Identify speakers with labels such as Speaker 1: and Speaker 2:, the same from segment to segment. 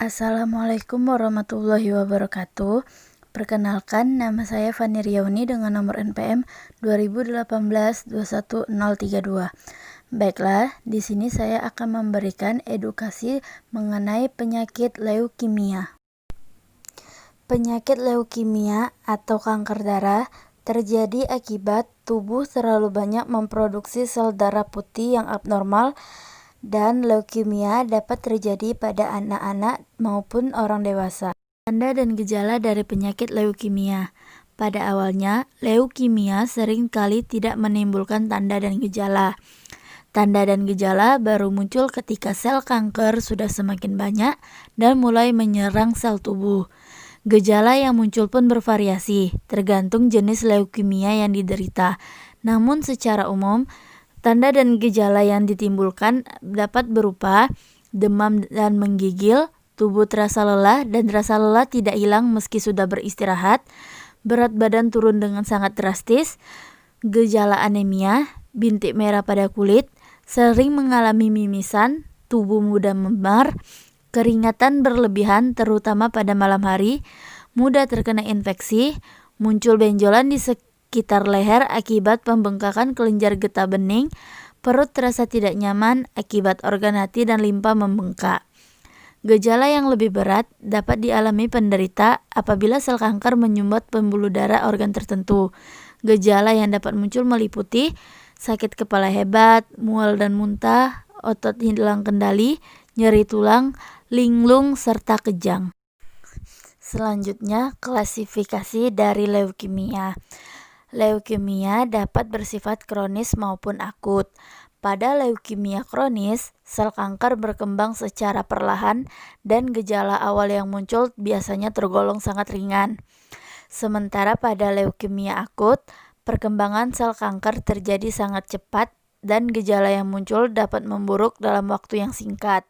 Speaker 1: Assalamualaikum warahmatullahi wabarakatuh. Perkenalkan, nama saya Fani Riauni dengan nomor NPM 2018-21032. Baiklah, di sini saya akan memberikan edukasi mengenai penyakit leukemia. Penyakit leukemia atau kanker darah terjadi akibat tubuh terlalu banyak memproduksi sel darah putih yang abnormal, dan leukemia dapat terjadi pada anak-anak maupun orang dewasa. Tanda dan gejala dari penyakit leukemia. Pada awalnya, leukemia sering kali tidak menimbulkan tanda dan gejala. Tanda dan gejala baru muncul ketika sel kanker sudah semakin banyak dan mulai menyerang sel tubuh. Gejala yang muncul pun bervariasi, tergantung jenis leukemia yang diderita. Namun secara umum, tanda dan gejala yang ditimbulkan dapat berupa demam dan menggigil, tubuh terasa lelah dan rasa lelah tidak hilang meski sudah beristirahat, berat badan turun dengan sangat drastis, gejala anemia, bintik merah pada kulit, sering mengalami mimisan, tubuh mudah memar, keringatan berlebihan terutama pada malam hari, mudah terkena infeksi, muncul benjolan di sekitar leher akibat pembengkakan kelenjar getah bening, perut terasa tidak nyaman akibat organ hati dan limpa membengkak. Gejala yang lebih berat dapat dialami penderita apabila sel kanker menyumbat pembuluh darah organ tertentu. Gejala yang dapat muncul meliputi sakit kepala hebat, mual dan muntah, otot hilang kendali, nyeri tulang, linglung, serta kejang. Selanjutnya, klasifikasi dari leukemia. Leukemia dapat bersifat kronis maupun akut. Pada leukemia kronis, sel kanker berkembang secara perlahan dan gejala awal yang muncul biasanya tergolong sangat ringan. Sementara pada leukemia akut, perkembangan sel kanker terjadi sangat cepat dan gejala yang muncul dapat memburuk dalam waktu yang singkat.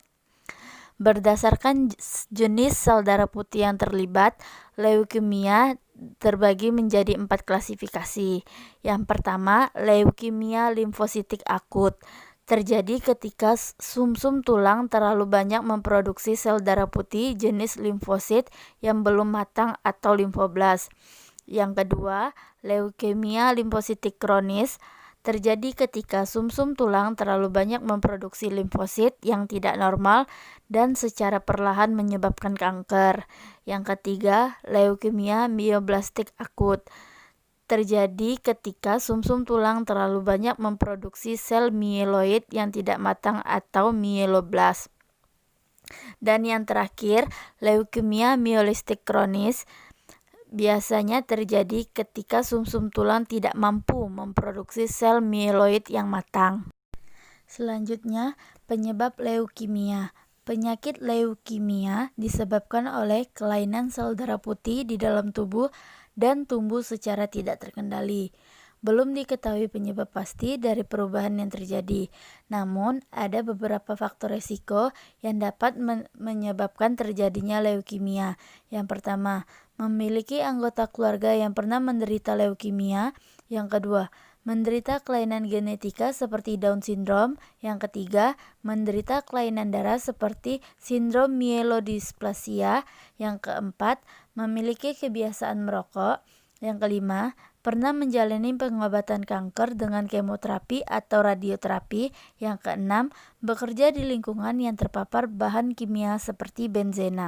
Speaker 1: Berdasarkan jenis sel darah putih yang terlibat, leukemia terbagi menjadi 4 klasifikasi. Yang pertama, leukemia limfositik akut. Terjadi ketika sumsum tulang terlalu banyak memproduksi sel darah putih jenis limfosit yang belum matang atau limfoblas. Yang kedua, leukemia limfositik kronis. Terjadi ketika sumsum tulang terlalu banyak memproduksi limfosit yang tidak normal dan secara perlahan menyebabkan kanker. Yang ketiga, leukemia mioblastik akut. Terjadi ketika sumsum tulang terlalu banyak memproduksi sel mieloid yang tidak matang atau mieloblas. Dan yang terakhir, leukemia mielolistik kronis. Biasanya terjadi ketika sumsum tulang tidak mampu memproduksi sel mieloid yang matang. Selanjutnya, penyebab leukemia. Penyakit leukemia disebabkan oleh kelainan sel darah putih di dalam tubuh dan tumbuh secara tidak terkendali. Belum diketahui penyebab pasti dari perubahan yang terjadi, namun ada beberapa faktor risiko yang dapat menyebabkan terjadinya leukemia. Yang pertama, memiliki anggota keluarga yang pernah menderita leukemia. Yang kedua, menderita kelainan genetika seperti Down syndrome. Yang ketiga, menderita kelainan darah seperti sindrom mielodisplasia. Yang keempat, memiliki kebiasaan merokok. Yang kelima, pernah menjalani pengobatan kanker dengan kemoterapi atau radioterapi. Yang keenam, bekerja di lingkungan yang terpapar bahan kimia seperti benzena.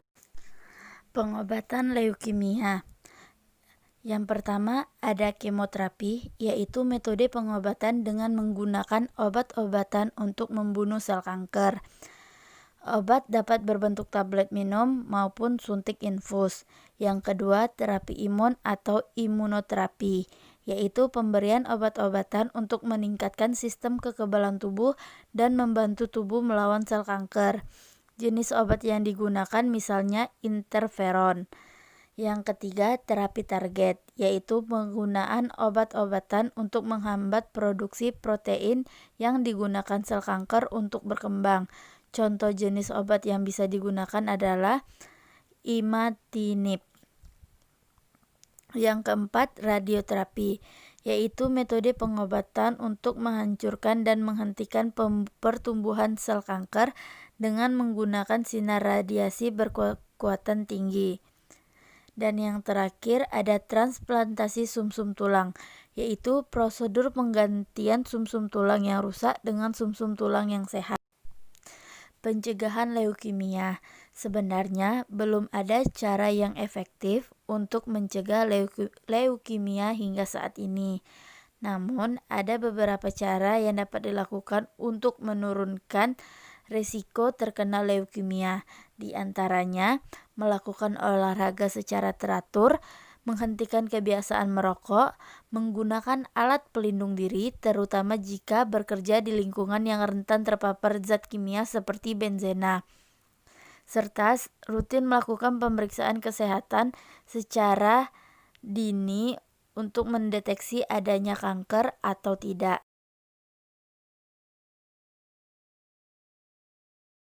Speaker 1: Pengobatan leukemia. Yang pertama, ada kemoterapi, yaitu metode pengobatan dengan menggunakan obat-obatan untuk membunuh sel kanker. Obat dapat berbentuk tablet minum maupun suntik infus. Yang kedua, terapi imun atau imunoterapi, yaitu pemberian obat-obatan untuk meningkatkan sistem kekebalan tubuh dan membantu tubuh melawan sel kanker. Jenis obat yang digunakan misalnya interferon. Yang ketiga, terapi target, yaitu penggunaan obat-obatan untuk menghambat produksi protein yang digunakan sel kanker untuk berkembang. Contoh jenis obat yang bisa digunakan adalah imatinib. Yang keempat, radioterapi, yaitu metode pengobatan untuk menghancurkan dan menghentikan pertumbuhan sel kanker dengan menggunakan sinar radiasi berkekuatan tinggi. Dan yang terakhir ada transplantasi sumsum tulang, yaitu prosedur penggantian sumsum tulang yang rusak dengan sumsum tulang yang sehat. Pencegahan leukemia. Sebenarnya belum ada cara yang efektif untuk mencegah leukemia hingga saat ini. Namun, ada beberapa cara yang dapat dilakukan untuk menurunkan risiko terkena leukemia. Di antaranya, melakukan olahraga secara teratur, menghentikan kebiasaan merokok, menggunakan alat pelindung diri, terutama jika bekerja di lingkungan yang rentan terpapar zat kimia seperti benzena, serta rutin melakukan pemeriksaan kesehatan secara dini untuk mendeteksi adanya kanker atau tidak.